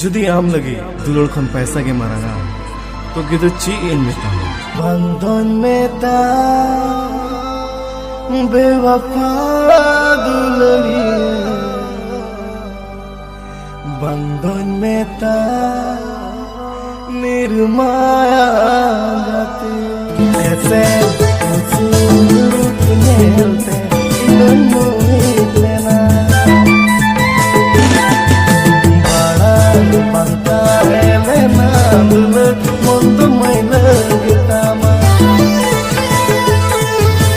जुदी आम लगे दुलड़ खन पैसा के मारागा तो किधर ची इन में था बंधन में ता बेवफा दुलड़ी बंधन में ता निर्माया